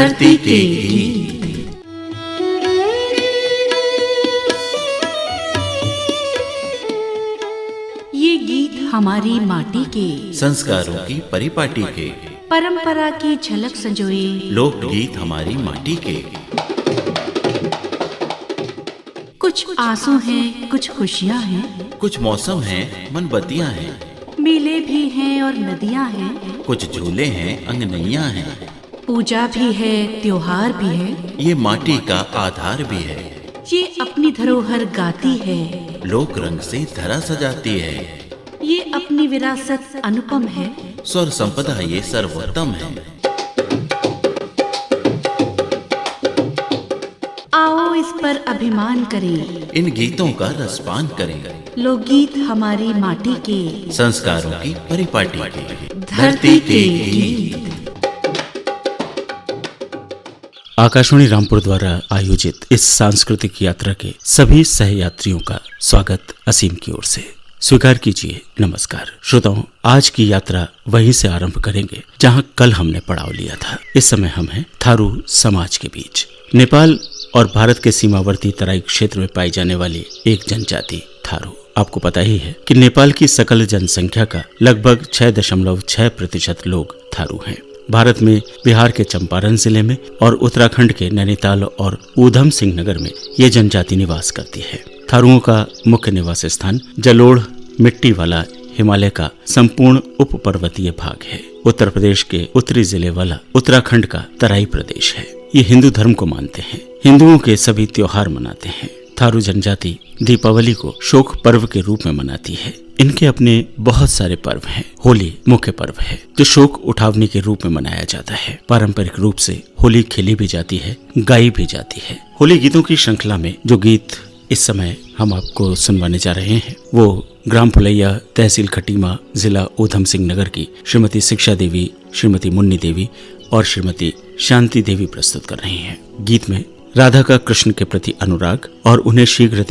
धरती के गीत। ये गीत हमारी माटी के संस्कारों की परिपाटी के, परंपरा की झलक संजोए लोकगीत हमारी माटी के। कुछ आंसू हैं, कुछ खुशियाँ हैं, कुछ मौसम हैं, मनबत्तियाँ हैं, मेले भी हैं और नदियाँ हैं, कुछ झूले हैं, अंगनैयाँ हैं, पूजा भी है, त्योहार भी है, ये माटी का आधार भी है, ये अपनी धरोहर गाती है, लोक रंग से धरा सजाती है, ये अपनी विरासत अनुपम है, स्वर संपदा ये सर्वोत्तम है। आओ इस पर अभिमान करें, इन गीतों का रसपान करें, लोकगीत हमारी माटी के संस्कारों की परिपाटी के, धरती के गीत। आकाशवाणी रामपुर द्वारा आयोजित इस सांस्कृतिक यात्रा के सभी सहयात्रियों का स्वागत असीम की ओर से। स्वीकार कीजिए नमस्कार। श्रोताओं, आज की यात्रा वहीं से आरंभ करेंगे जहां कल हमने पड़ाव लिया था। इस समय हम हैं थारू समाज के बीच। नेपाल और भारत के सीमावर्ती तराई क्षेत्र में पाई जाने वाली एक जनजाति थारू। आपको पता ही है कि नेपाल की सकल जनसंख्या का लगभग 6.6% लोग थारू हैं। भारत में बिहार के चंपारण जिले में और उत्तराखंड के नैनीताल और ऊधम सिंह नगर में ये जनजाति निवास करती है। थारुओं का मुख्य निवास स्थान जलोढ़ मिट्टी वाला हिमालय का संपूर्ण उप पर्वतीय भाग है। उत्तर प्रदेश के उत्तरी जिले वाला उत्तराखंड का तराई प्रदेश है। ये हिंदू धर्म को मानते हैं, हिंदुओं के सभी त्योहार मनाते हैं। थारू जनजाति दीपावली को शोक पर्व के रूप में मनाती है। इनके अपने बहुत सारे पर्व हैं। होली मुख्य पर्व है जो शोक उठावनी के रूप में मनाया जाता है। पारंपरिक रूप से होली खेली भी जाती है, गाई भी जाती है। होली गीतों की श्रृंखला में जो गीत इस समय हम आपको सुनवाने जा रहे हैं वो ग्राम फुलैया, तहसील खटीमा, जिला ऊधम सिंह नगर की श्रीमती शिक्षा देवी, श्रीमती मुन्नी देवी और श्रीमती शांति देवी प्रस्तुत कर रही हैं। गीत में राधा का कृष्ण के प्रति अनुराग और उन्हें शीघ्र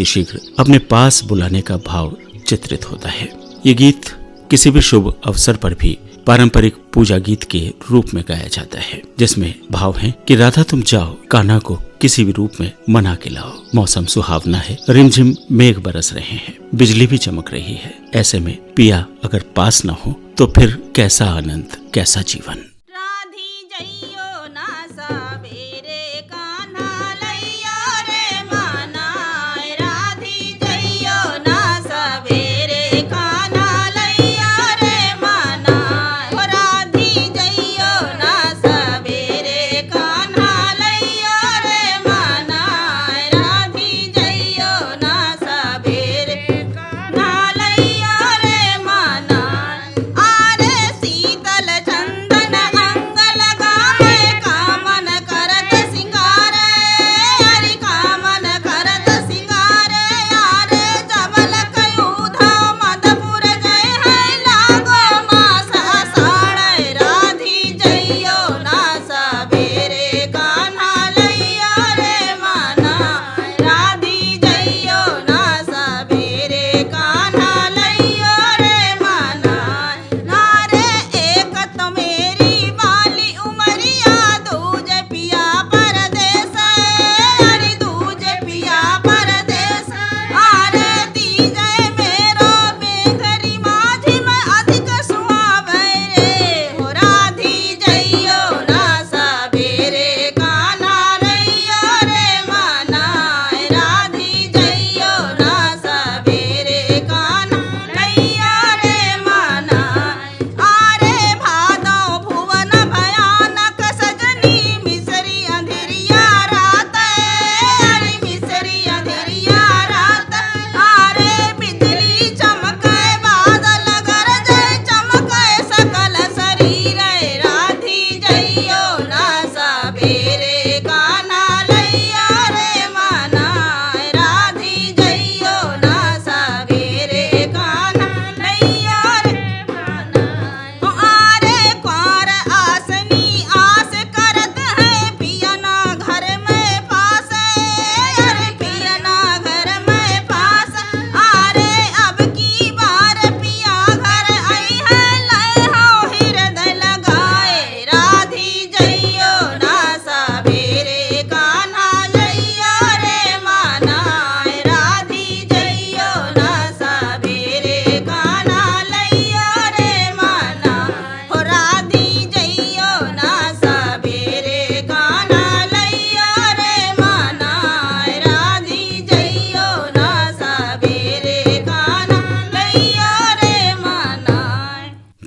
अपने पास बुलाने का भाव चित्रित होता है। ये गीत किसी भी शुभ अवसर पर भी पारंपरिक पूजा गीत के रूप में गाया जाता है, जिसमें भाव है कि राधा तुम जाओ, कान्हा को किसी भी रूप में मना के लाओ। मौसम सुहावना है, रिमझिम मेघ बरस रहे हैं, बिजली भी चमक रही है। ऐसे में पिया अगर पास न हो तो फिर कैसा आनंद, कैसा जीवन। शीतल चंदन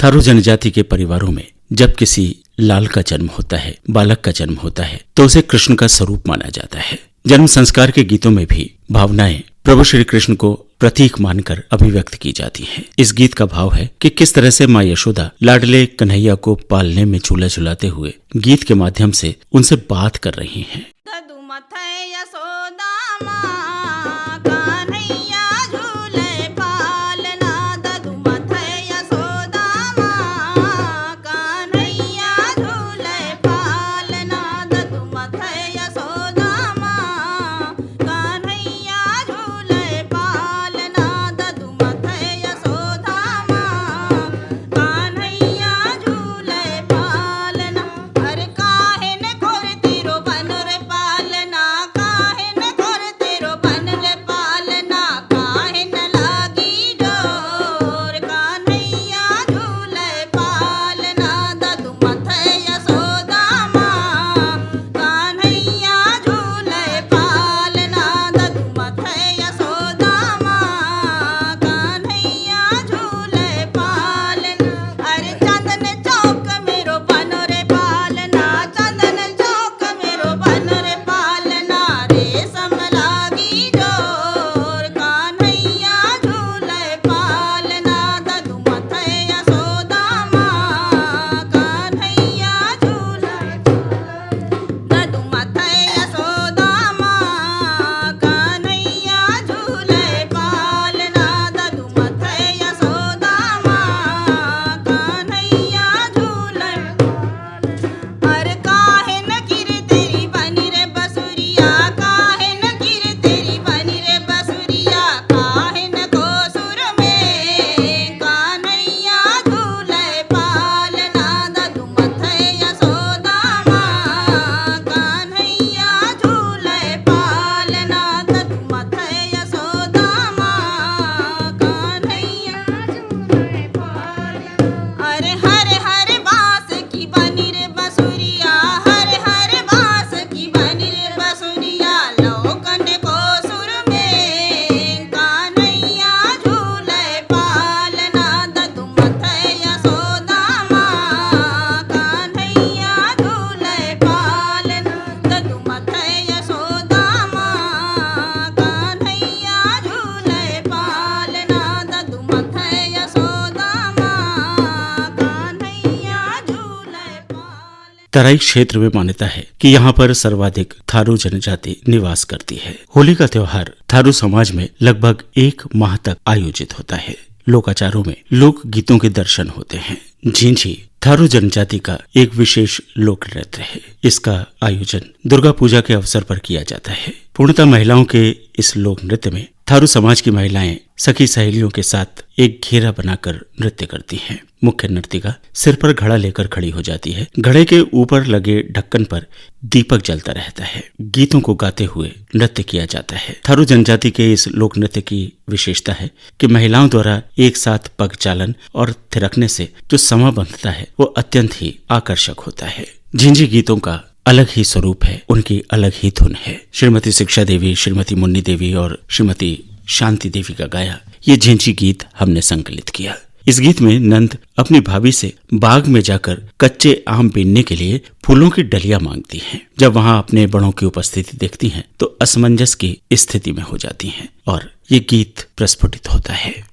थारू जनजाति के परिवारों में जब किसी लाल का जन्म होता है, बालक का जन्म होता है, तो उसे कृष्ण का स्वरूप माना जाता है। जन्म संस्कार के गीतों में भी भावनाएं प्रभु श्री कृष्ण को प्रतीक मानकर अभिव्यक्त की जाती हैं। इस गीत का भाव है कि किस तरह से माँ यशोदा लाडले कन्हैया को पालने में झूला झुलाते हुए गीत के माध्यम से उनसे बात कर रही हैं। तराई क्षेत्र में मान्यता है कि यहाँ पर सर्वाधिक थारू जनजाति निवास करती है। होली का त्योहार थारू समाज में लगभग 1 माह तक आयोजित होता है। लोकाचारों में लोक गीतों के दर्शन होते हैं। झिंझी थारू जनजाति का एक विशेष लोक नृत्य है। इसका आयोजन दुर्गा पूजा के अवसर पर किया जाता है। पूर्णतः महिलाओं के इस लोक नृत्य में थारू समाज की महिलाएं सखी सहेलियों के साथ एक घेरा बनाकर नृत्य करती हैं। मुख्य नर्तिका सिर पर घड़ा लेकर खड़ी हो जाती है। घड़े के ऊपर लगे ढक्कन पर दीपक जलता रहता है। गीतों को गाते हुए नृत्य किया जाता है। थारू जनजाति के इस लोक नृत्य की विशेषता है कि महिलाओं द्वारा एक साथ पग चालन और थिरकने से जो समा बंधता है वो अत्यंत ही आकर्षक होता है। झिंझी गीतों का अलग ही स्वरूप है, उनकी अलग ही धुन है। श्रीमती शिक्षा देवी, श्रीमती मुन्नी देवी और श्रीमती शांति देवी का गाया ये झिंझी गीत हमने संकलित किया। इस गीत में नंद अपनी भाभी से बाग में जाकर कच्चे आम बीनने के लिए फूलों की डलियां मांगती हैं। जब वहां अपने बड़ों की उपस्थिति देखती हैं तो असमंजस की स्थिति में हो जाती हैं और ये गीत प्रस्फुटित होता है।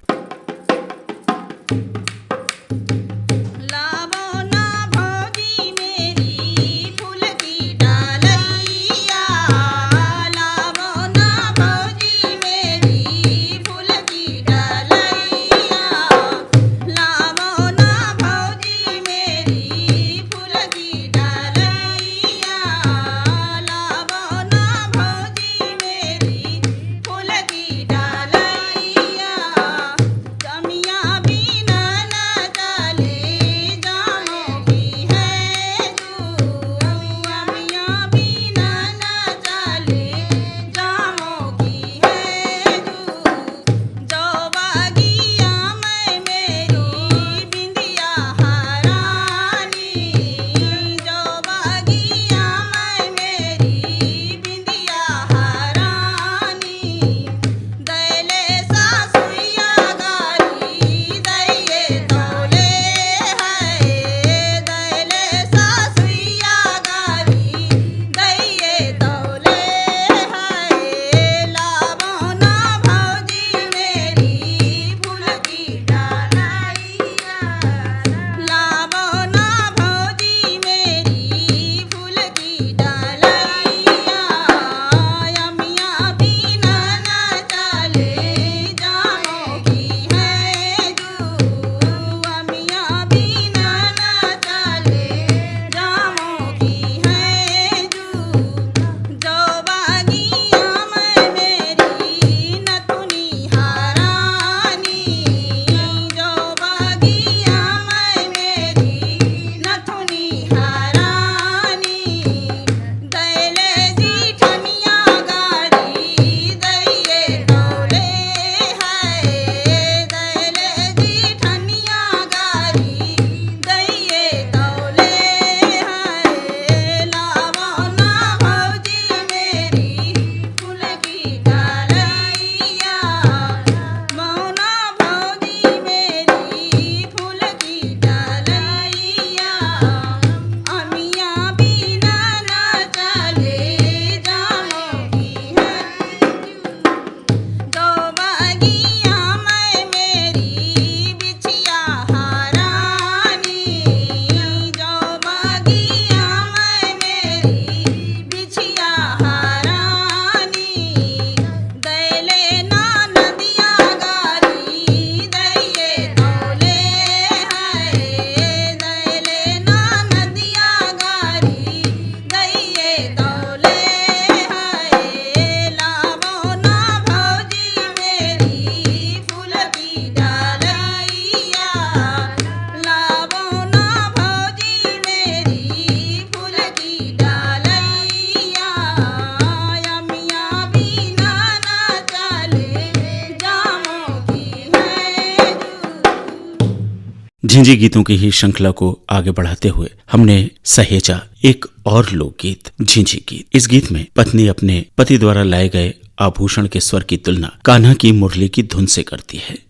झिंझी गीतों की ही श्रृंखला को आगे बढ़ाते हुए हमने सहेजा एक और लोकगीत झिंझी गीत। इस गीत में पत्नी अपने पति द्वारा लाए गए आभूषण के स्वर की तुलना कान्हा की मुरली की धुन से करती है।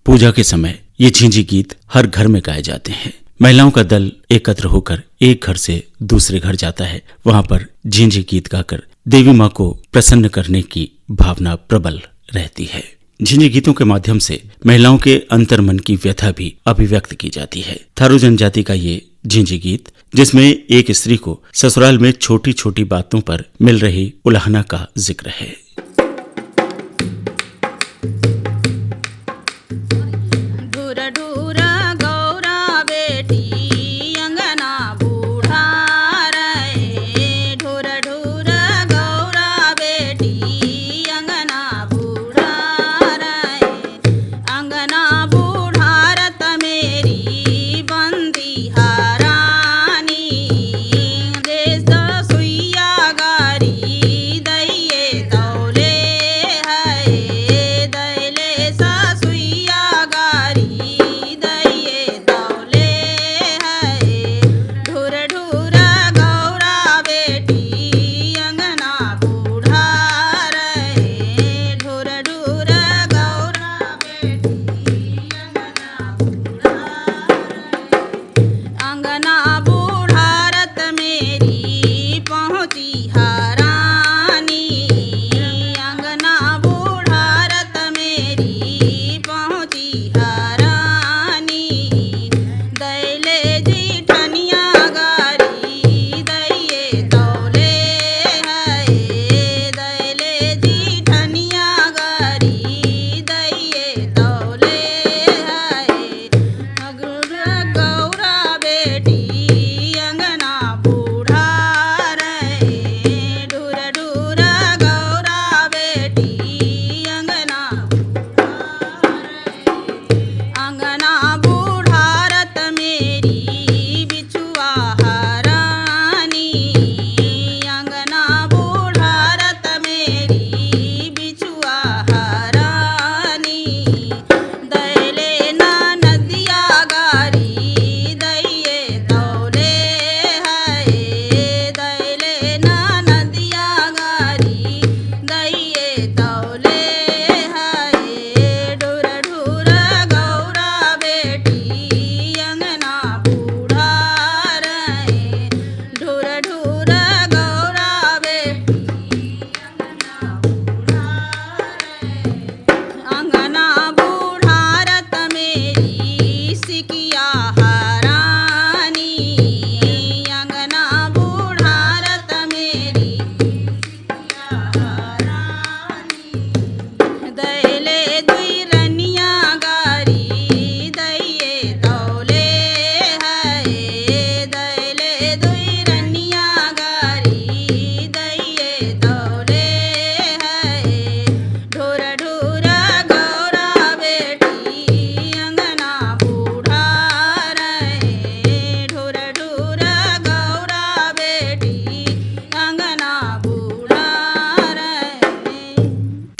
पूजा के समय ये झिंझी गीत हर घर में गाए जाते हैं। महिलाओं का दल एकत्र होकर एक घर से दूसरे घर जाता है। वहां पर झिंझी गीत गाकर देवी माँ को प्रसन्न करने की भावना प्रबल रहती है। झिंझी गीतों के माध्यम से महिलाओं के अंतर्मन की व्यथा भी अभिव्यक्त की जाती है। थारू जनजाति का ये झिंझी गीत, जिसमें एक स्त्री को ससुराल में छोटी छोटी बातों पर मिल रही उलाहना का जिक्र है। देश सुइया गारी दैये दौ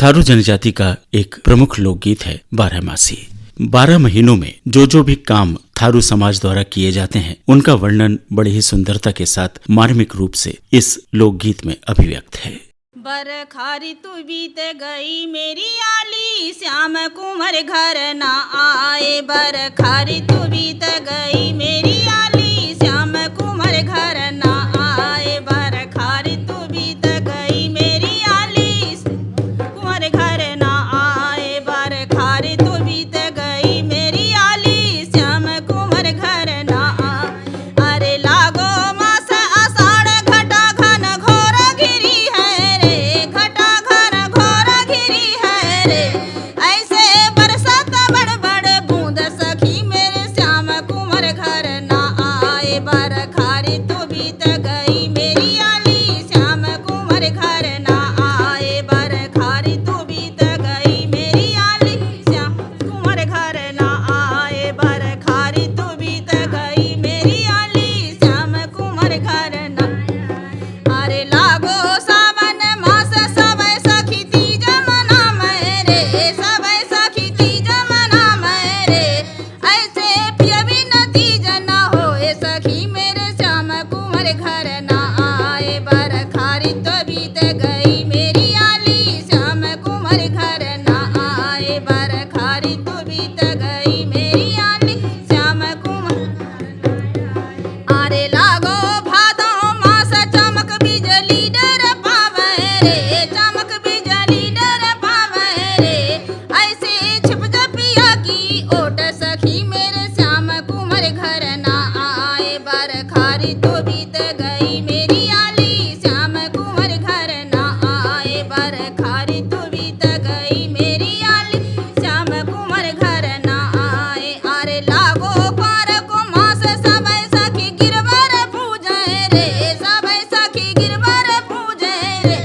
थारू जनजाति का एक प्रमुख लोकगीत है बारहमासी। 12 महीनों में जो भी काम थारू समाज द्वारा किए जाते हैं उनका वर्णन बड़ी ही सुंदरता के साथ मार्मिक रूप से इस लोकगीत में अभिव्यक्त है। बरखारी तू बीत गई मेरी आली, श्याम कुंवर घर ना आए। बरखारी तू बीत गई मेरी आली, श्याम कुंवर घर ना आए। बरखारी तू बीत गई मेरी आली, कुंवर घर ना आए। बरखारी तू बीत गई मेरी आली, श्याम कुंवर घर ना आए। अरे लागो मास आषाढ़ घटा घन घोर घिरी है रे, घटा घन घोर घिरी है रे। ऐसे बरसात बड़ बड़ बूंद सखी मेरे श्याम कुंवर घर ना आए। बरखारी तू बीत गई मेरी आली, श्याम कुंवर घर ना आए। बरखारी तू बीत गई मेरी आली, श्याम कुंवर घर ना आए। बरखारी तू बीत गई मेरी आली, श्याम कुंवर घर ना। अरे लागो सावन मास सब सखी तीज मना मेरे, सब सखी तीज मना मेरे। ऐसे पियबी न तीज न होए सखी मेरे श्याम कुंवर घर ना आए। बरखारी तो बीत गई मेरी आली, श्याम कुंवर घर ना आए। बरखारी तो बीत गई मेरी आली, श्याम कुंवर। अरे लागो भादो मास चमक बिजली डर पावे रे, चमक बिजली डर पावे रे। ऐसे छिप जपिया की ओट सखी मेरे श्याम कुंवर घर ना आए। बरखारी तो बीत गई मेरी आली, श्याम कुंवर घर ना आए। बरखारी तो बीत गई मेरी आली, श्याम कुंवर घर ना आए। अरे लागो पार को मास सब सखी गिरवर पूजे रे, सब सखी गिरवर पूजे रे।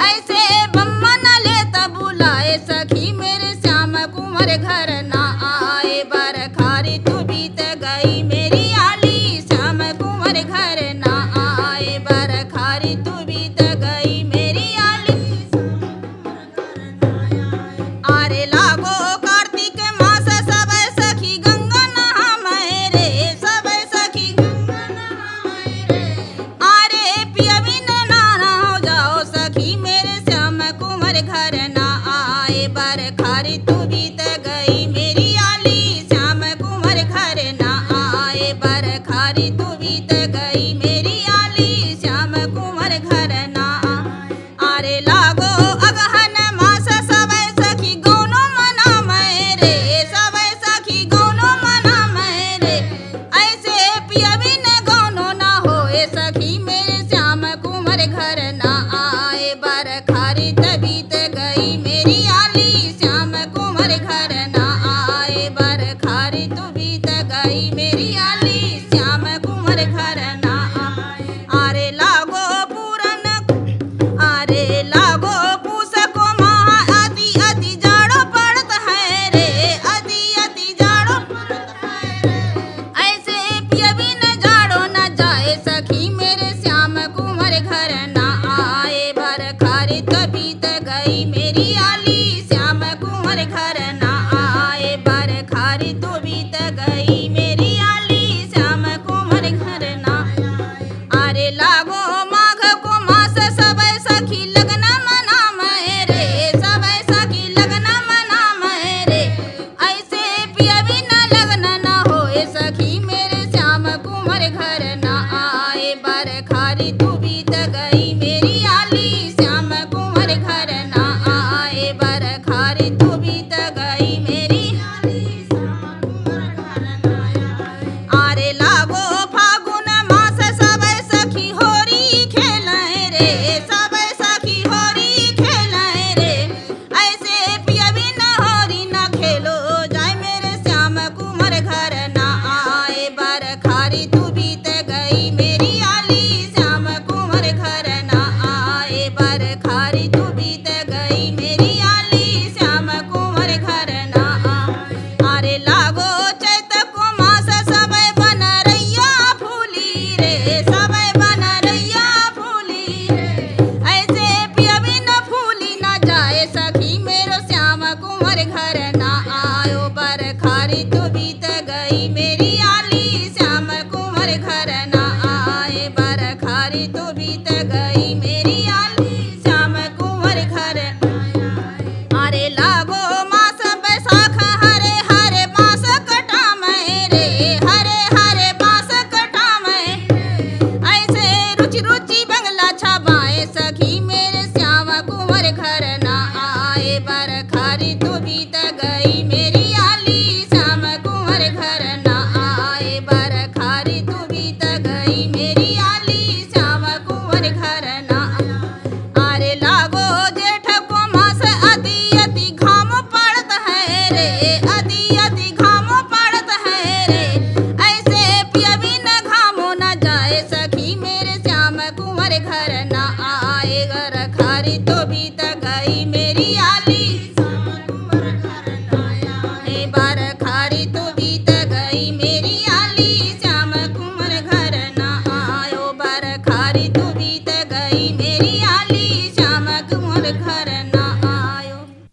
ऐसे बम्मन ले तब बुलाए सखी मेरे श्याम कुंवर घर ना आए। बरखारी तू बीत गई मेरी आली, श्याम कुंवर घर ना आए। बरखारी तू बीत गई मेरी आली। अरे लागो कार्तिक मास सब सखी गंगा नहा मेरे, सब सखी गंगा नहा मेरे। अरे पियबी न नहा हो जाओ सखी मेरे श्याम कुंवर घर ना आए। बरखारी तू बीत गई मेरी आली, श्याम कुंवर घर ना आए। बरखारी तू बीत गई मेरी आली, श्याम कुंवर घर ना आए। अरे लागो अगहन मास सब सखी गौनो मना मेरे, सब सखी गौनो मना मेरे। ऐसे पियबी न गौनो ना होए सखी मेरे श्याम कुंवर घर ना आए। बरखारी त बीत गई मेरी आली, श्याम कुंवर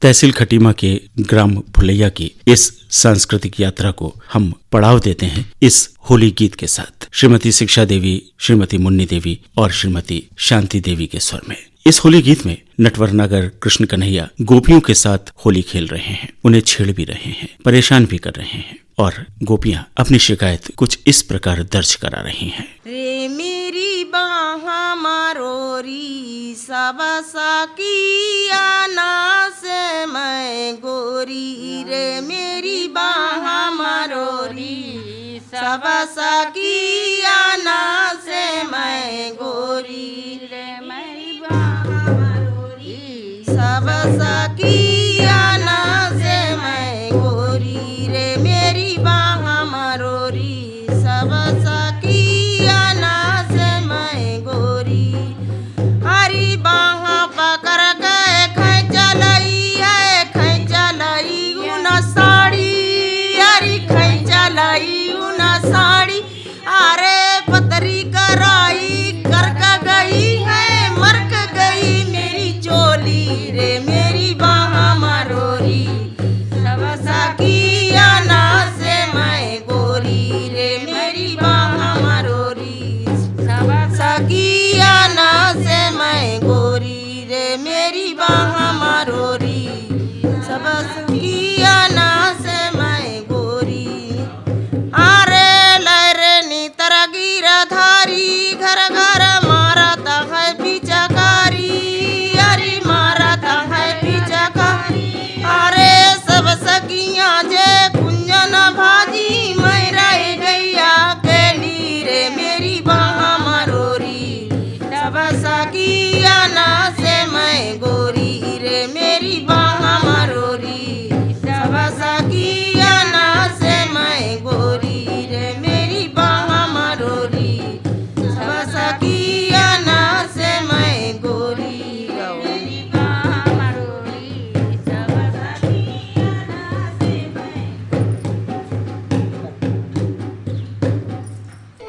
तहसील खटीमा के ग्राम भुलैया की इस सांस्कृतिक यात्रा को हम पड़ाव देते हैं इस होली गीत के साथ। श्रीमती शिक्षा देवी, श्रीमती मुन्नी देवी और श्रीमती शांति देवी के स्वर में। इस होली गीत में नटवर नागर कृष्ण कन्हैया गोपियों के साथ होली खेल रहे हैं, उन्हें छेड़ भी रहे हैं, परेशान भी कर रहे हैं और गोपियां अपनी शिकायत कुछ इस प्रकार दर्ज करा रही हैं। रे मेरी बाहा मारोरी सब साकिया ना से मैं गोरी, रे मेरी बाहा मारोरी सब साकिया ना से मैं गोरी, रे मेरी बाहा मारोरी सब साकिया ना से मैं गोरी, रे मेरी बाहा मारोरी सब साकिया ना से मैं गोरी। हरी बाहा पकड़ के खैचा लई है, खैचा लई उना साड़ी, हरी खैचा लई उना साड़ी, अरे पतरी कराई करका गई है, मरक गई मेरी चोली, रे मेरी बाहा मारोरी सब साकिया ना से मैं गोरी, रे मेरी बाहा मारोरी सब साकिया ना से मैं गोरी, रे मेरी बाहा मारोरी सब साकिया ना से मैं गोरी। अरे लहरे नीतर गिरधारी घर घर मारता है पिचकारी, अरे मारता है पिचकारी, अरे सब सखियां जे कुंजन भाजी मैं रह गैया अकेली, रे मेरी बाहा मारोरी सब सखिया ना से मैं गोरी, रे मेरी बाहा मारोरी सब सखिया ना से मैं गोरी, रे मेरी बाहा मारोरी सब सखिया ना से मैं गोरी, मेरी बाहा मारोरी सब सखिया ना से मैं।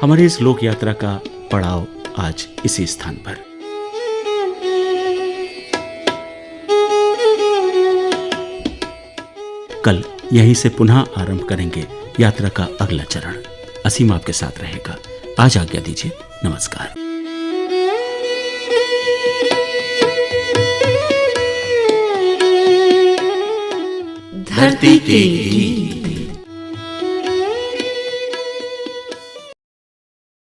हमारी इस लोक यात्रा का पड़ाव आज इसी स्थान पर। कल यहीं से पुनः आरंभ करेंगे यात्रा का अगला चरण। असीम आपके साथ रहेगा। आज आज्ञा दीजिए। नमस्कार। धरती के गीत।